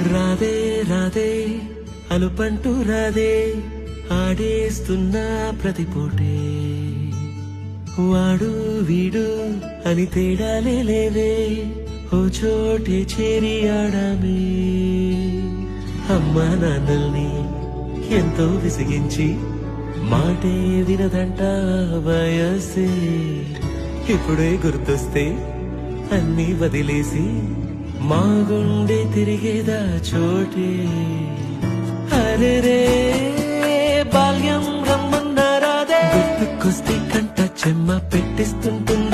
రాదే రాదే అలుపంటూ రాదే ఆడేస్తున్నా ప్రతి పూటే వాడు వీడు అని తేడాలే లేవే ఓ చోటే చేరి ఆడామే అమ్మా నాన్నల్ని ఎంతో విసిగించి మాటే వినదంట వయసే ఇప్పుడే గుర్తొస్తే అన్నీ వదిలేసి మా గుండె తిరిగేదా చోటే అరెరే బాల్యం రమ్మన్నారాదే గుర్తుకొస్తే కంట చెమ్మ పెట్టిస్తుంటుంది